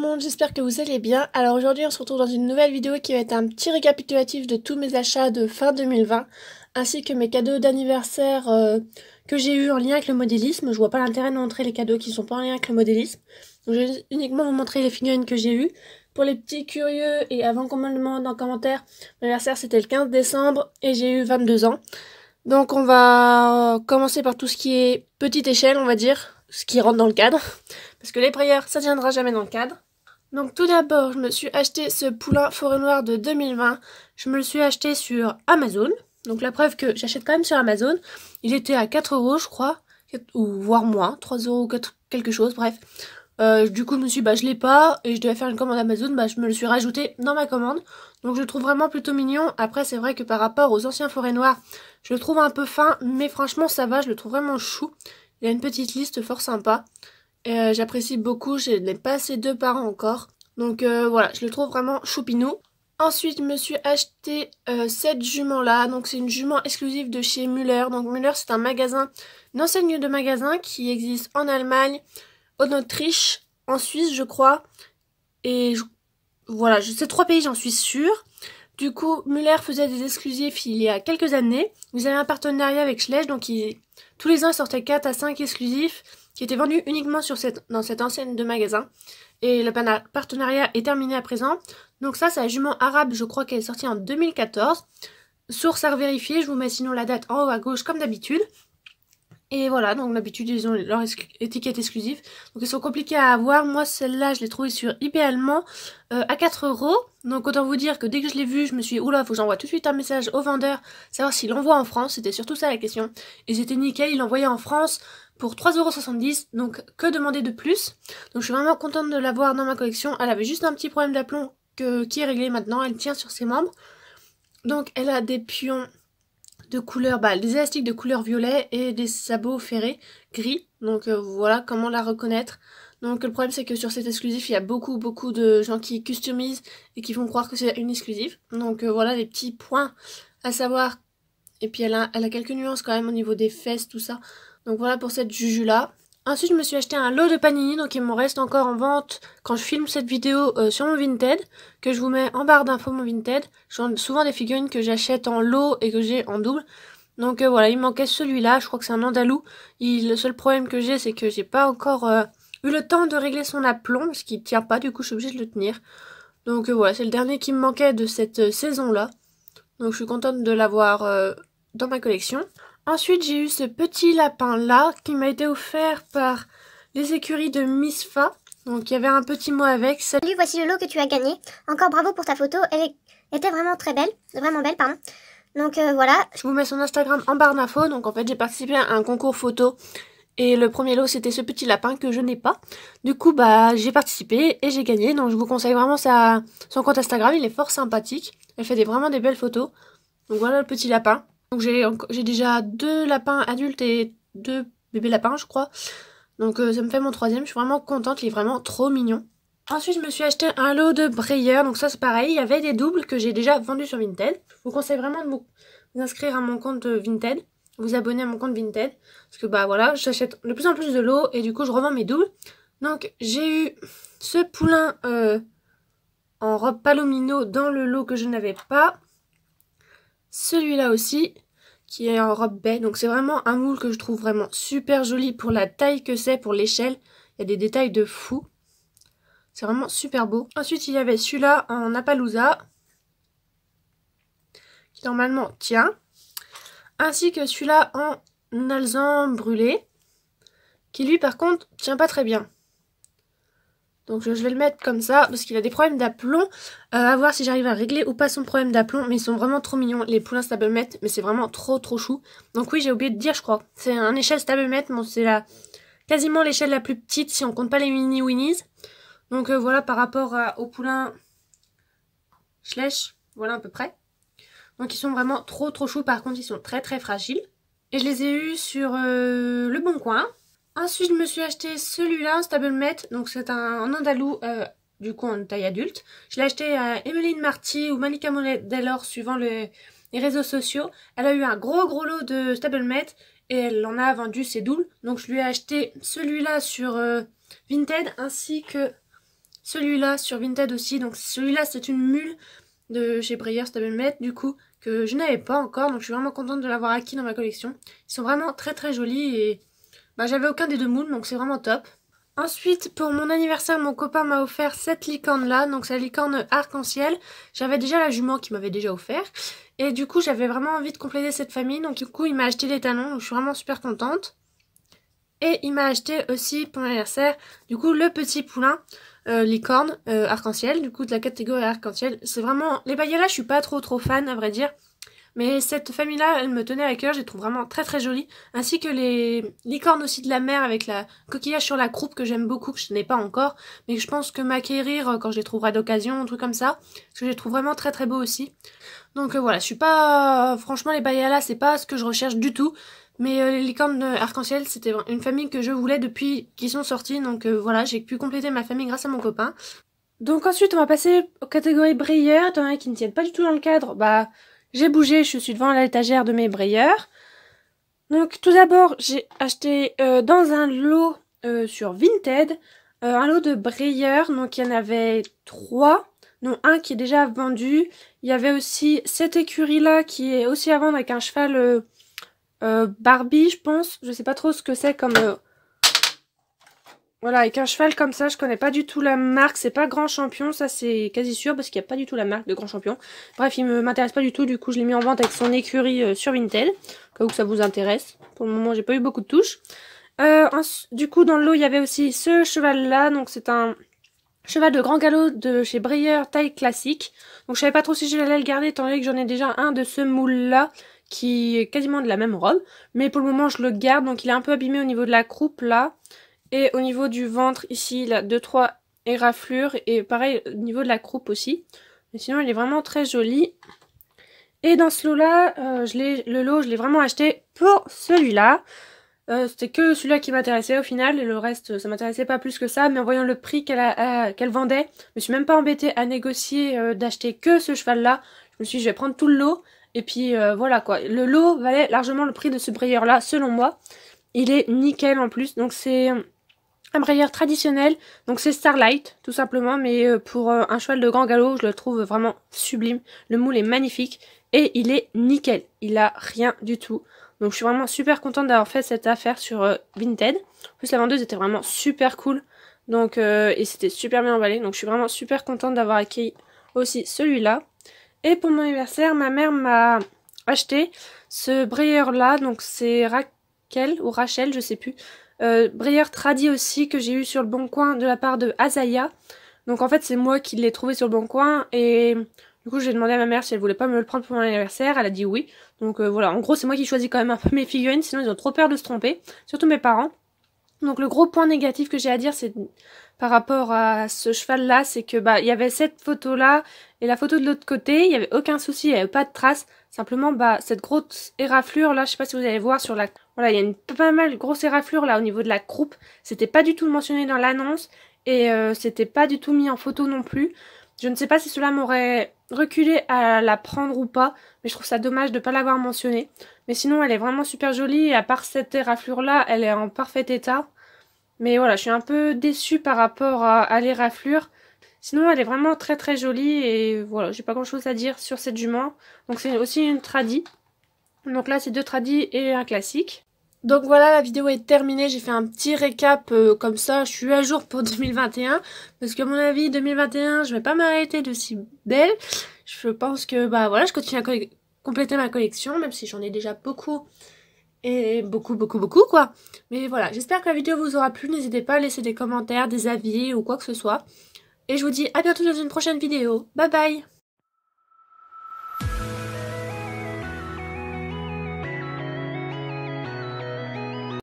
monde, j'espère que vous allez bien. Alors aujourd'hui on se retrouve dans une nouvelle vidéo qui va être un petit récapitulatif de tous mes achats de fin 2020 ainsi que mes cadeaux d'anniversaire que j'ai eu en lien avec le modélisme. Je vois pas l'intérêt de montrer les cadeaux qui sont pas en lien avec le modélisme. Donc je vais uniquement vous montrer les figurines que j'ai eues. Pour les petits curieux et avant qu'on me le demande en commentaire, mon anniversaire c'était le 15 décembre et j'ai eu 22 ans. Donc on va commencer par tout ce qui est petite échelle, on va dire, ce qui rentre dans le cadre. Parce que les prières, ça ne tiendra jamais dans le cadre. Donc tout d'abord, je me suis acheté ce poulain forêt noire de 2020. Je me le suis acheté sur Amazon. Donc la preuve que j'achète quand même sur Amazon. Il était à 4 €, je crois. Ou voire moins, 3 € quelque chose, bref. Du coup, je me suis dit, je l'ai pas. Et je devais faire une commande Amazon. Je me le suis rajouté dans ma commande. Donc je le trouve vraiment plutôt mignon. Après, c'est vrai que par rapport aux anciens forêts noires, je le trouve un peu fin. Mais franchement, ça va. Je le trouve vraiment chou. Il a une petite liste fort sympa. J'apprécie beaucoup, je n'ai pas assez deux par an encore. Donc voilà, je le trouve vraiment choupinou. Ensuite, je me suis acheté cette jument-là. Donc c'est une jument exclusive de chez Müller. Donc Müller, c'est un magasin, une enseigne de magasin qui existe en Allemagne, en Autriche, en Suisse, je crois. Et voilà, ces 3 pays, j'en suis sûre. Du coup, Müller faisait des exclusifs il y a quelques années. Ils avaient un partenariat avec Schleich, donc tous les ans, ils sortaient 4 à 5 exclusifs qui étaient vendus uniquement dans cette enseigne de magasin. Et le partenariat est terminé à présent. Donc ça, c'est la jument arabe, je crois qu'elle est sortie en 2014. Source à revérifier, je vous mets sinon la date en haut à gauche comme d'habitude. Et voilà, donc d'habitude ils ont leur étiquette exclusive. Donc ils sont compliqués à avoir. Moi celle-là je l'ai trouvée sur eBay allemand à 4 €. Donc autant vous dire que dès que je l'ai vue, je me suis dit oula, faut que j'envoie tout de suite un message au vendeur, savoir s'il l'envoie en France. C'était surtout ça la question. Et c'était nickel, il l'envoyait en France pour 3,70 €. Donc que demander de plus. Donc je suis vraiment contente de l'avoir dans ma collection. Elle avait juste un petit problème d'aplomb qui est réglé maintenant. Elle tient sur ses membres. Donc elle a des pions de couleur, des élastiques de couleur violet et des sabots ferrés gris. Donc voilà comment la reconnaître. Donc le problème c'est que sur cet exclusif il y a beaucoup de gens qui customisent et qui font croire que c'est une exclusive. Donc voilà les petits points à savoir. Et puis elle a quelques nuances quand même au niveau des fesses, tout ça. Donc voilà pour cette juju là. Ensuite je me suis acheté un lot de panini, donc il me reste encore en vente quand je filme cette vidéo sur mon Vinted, que je vous mets en barre d'infos mon Vinted. J'ai souvent des figurines que j'achète en lot et que j'ai en double. Donc voilà, il me manquait celui-là, je crois que c'est un andalou. Le seul problème que j'ai, c'est que j'ai pas encore eu le temps de régler son aplomb, parce qu'il tient pas, du coup je suis obligée de le tenir. Donc voilà, c'est le dernier qui me manquait de cette saison-là. Donc je suis contente de l'avoir dans ma collection. Ensuite, j'ai eu ce petit lapin-là qui m'a été offert par les écuries de Miss Fa. Donc, il y avait un petit mot avec. Salut, voici le lot que tu as gagné. Encore bravo pour ta photo. Était vraiment très belle. Vraiment belle, pardon. Donc, voilà. Je vous mets son Instagram en barre d'infos. Donc, en fait, j'ai participé à un concours photo. Et le premier lot, c'était ce petit lapin que je n'ai pas. Du coup, j'ai participé et j'ai gagné. Donc, je vous conseille vraiment son compte Instagram. Il est fort sympathique. Elle fait vraiment des belles photos. Donc, voilà le petit lapin. Donc j'ai déjà 2 lapins adultes et 2 bébés lapins, je crois. Donc ça me fait mon 3e. Je suis vraiment contente, il est vraiment trop mignon. Ensuite, je me suis acheté un lot de brayeurs. Donc ça, c'est pareil. Il y avait des doubles que j'ai déjà vendus sur Vinted. Je vous conseille vraiment de vous inscrire à mon compte Vinted. Vous abonner à mon compte Vinted. Parce que voilà, j'achète de plus en plus de lots et du coup, je revends mes doubles. Donc j'ai eu ce poulain en robe palomino dans le lot que je n'avais pas. Celui-là aussi, qui est en robe baie. Donc c'est vraiment un moule que je trouve vraiment super joli pour la taille que c'est, pour l'échelle. Il y a des détails de fou. C'est vraiment super beau. Ensuite, il y avait celui-là en Appaloosa, qui normalement tient. Ainsi que celui-là en alezan brûlé, qui lui par contre tient pas très bien. Donc je vais le mettre comme ça parce qu'il a des problèmes d'aplomb. À voir si j'arrive à régler ou pas son problème d'aplomb. Mais ils sont vraiment trop mignons. Les poulains Stablemate, mais c'est vraiment trop chou. Donc oui, j'ai oublié de dire, je crois. C'est un échelle Stablemate. Bon, c'est quasiment l'échelle la plus petite si on compte pas les mini Winnies. Donc voilà par rapport aux poulains Schleich. Voilà à peu près. Donc ils sont vraiment trop chou. Par contre, ils sont très fragiles. Et je les ai eus sur Le Bon Coin. Ensuite, je me suis acheté celui-là, un Stablemate. Donc, c'est un andalou, du coup, en taille adulte. Je l'ai acheté à Emeline Marty ou Malika Delor, suivant les réseaux sociaux. Elle a eu un gros lot de Stablemate et elle en a vendu ses doubles. Donc, je lui ai acheté celui-là sur Vinted ainsi que celui-là sur Vinted aussi. Donc celui-là c'est une mule de chez Breyer Stablemate du coup que je n'avais pas encore. Donc je suis vraiment contente de l'avoir acquis dans ma collection. Ils sont vraiment très très jolis et j'avais aucun des deux moules donc c'est vraiment top. Ensuite, pour mon anniversaire, mon copain m'a offert cette licorne-là. Donc, c'est la licorne arc-en-ciel. J'avais déjà la jument qui m'avait déjà offert. Et du coup, j'avais vraiment envie de compléter cette famille. Donc, du coup, il m'a acheté les talons. Donc, je suis vraiment super contente. Et il m'a acheté aussi, pour mon anniversaire, du coup, le petit poulain licorne arc-en-ciel. Du coup, de la catégorie arc-en-ciel. C'est vraiment... Les Bayala, je suis pas trop fan, à vrai dire. Mais cette famille-là, elle me tenait à cœur, je les trouve vraiment très très jolies. Ainsi que les licornes aussi de la mer avec la coquillage sur la croupe que j'aime beaucoup, que je n'ai pas encore. Mais je pense que m'acquérir quand je les trouverai d'occasion, un truc comme ça. Parce que je les trouve vraiment très très beaux aussi. Donc voilà, je suis pas... franchement les Bayala, c'est pas ce que je recherche du tout. Mais les licornes arc-en-ciel, c'était une famille que je voulais depuis qu'ils sont sortis. Donc voilà, j'ai pu compléter ma famille grâce à mon copain. Donc ensuite, on va passer aux catégories Breyer. T'en as qui ne tiennent pas du tout dans le cadre, j'ai bougé, je suis devant l'étagère de mes Breyer. Donc tout d'abord, j'ai acheté dans un lot sur Vinted, un lot de Breyer. Donc il y en avait 3, dont un qui est déjà vendu. Il y avait aussi cette écurie-là qui est aussi à vendre avec un cheval Barbie, je pense. Je sais pas trop ce que c'est comme... Voilà, avec un cheval comme ça, je connais pas du tout la marque, c'est pas Grand Champion, ça c'est quasi sûr parce qu'il n'y a pas du tout la marque de Grand Champion. Bref, il m'intéresse pas du tout, du coup je l'ai mis en vente avec son écurie sur Vinted, au cas où ça vous intéresse. Pour le moment, j'ai pas eu beaucoup de touches. Du coup, dans le lot, il y avait aussi ce cheval-là, donc c'est un cheval de grand galop de chez Breyer taille classique. Donc je savais pas trop si j'allais le garder, étant donné que j'en ai déjà un de ce moule-là, qui est quasiment de la même robe. Mais pour le moment, je le garde, donc il est un peu abîmé au niveau de la croupe, là. Et au niveau du ventre, ici, il a 2-3 éraflures. Et pareil, au niveau de la croupe aussi. Mais sinon, il est vraiment très joli. Et dans ce lot-là, le lot, je l'ai vraiment acheté pour celui-là. C'était que celui-là qui m'intéressait au final. Et le reste, ça m'intéressait pas plus que ça. Mais en voyant le prix qu'elle vendait, je me suis même pas embêtée à négocier d'acheter que ce cheval-là. Je me suis dit, je vais prendre tout le lot. Et puis voilà quoi. Le lot valait largement le prix de ce Breyer-là, selon moi. Il est nickel en plus. Donc c'est... un Breyer traditionnel, donc c'est Starlight tout simplement, mais pour un cheval de grand galop, je le trouve vraiment sublime. Le moule est magnifique et il est nickel, il a rien du tout. Donc je suis vraiment super contente d'avoir fait cette affaire sur Vinted. En plus la vendeuse était vraiment super cool, donc et c'était super bien emballé, donc je suis vraiment super contente d'avoir acquis aussi celui-là. Et pour mon anniversaire, ma mère m'a acheté ce Breyer là, donc c'est Raquel ou Rachel, je sais plus. Breyer Tradi aussi que j'ai eu sur le Bon Coin de la part de Azaya. Donc en fait c'est moi qui l'ai trouvé sur le Bon Coin et du coup j'ai demandé à ma mère si elle voulait pas me le prendre pour mon anniversaire. Elle a dit oui. Donc voilà, en gros c'est moi qui choisis quand même un peu mes figurines, sinon ils ont trop peur de se tromper, surtout mes parents. Donc le gros point négatif que j'ai à dire c'est par rapport à ce cheval là, c'est que il y avait cette photo là et la photo de l'autre côté, il y avait aucun souci, il y avait pas de traces. Simplement cette grosse éraflure là, je sais pas si vous allez voir sur la... Voilà, il y a une pas mal grosse éraflure là au niveau de la croupe. C'était pas du tout mentionné dans l'annonce et c'était pas du tout mis en photo non plus. Je ne sais pas si cela m'aurait reculé à la prendre ou pas, mais je trouve ça dommage de pas l'avoir mentionné. Mais sinon elle est vraiment super jolie et à part cette éraflure là, elle est en parfait état. Mais voilà, je suis un peu déçue par rapport à l'éraflure. Sinon, elle est vraiment très très jolie et voilà, j'ai pas grand chose à dire sur cette jument. Donc c'est aussi une tradie. Donc là, c'est 2 tradis et un classique. Donc voilà, la vidéo est terminée. J'ai fait un petit récap comme ça. Je suis à jour pour 2021. Parce que à mon avis, 2021, je vais pas m'arrêter de si belle. Je pense que voilà, je continue à compléter ma collection, même si j'en ai déjà beaucoup. Et beaucoup quoi. Mais voilà, j'espère que la vidéo vous aura plu. N'hésitez pas à laisser des commentaires, des avis ou quoi que ce soit. Et je vous dis à bientôt dans une prochaine vidéo. Bye bye!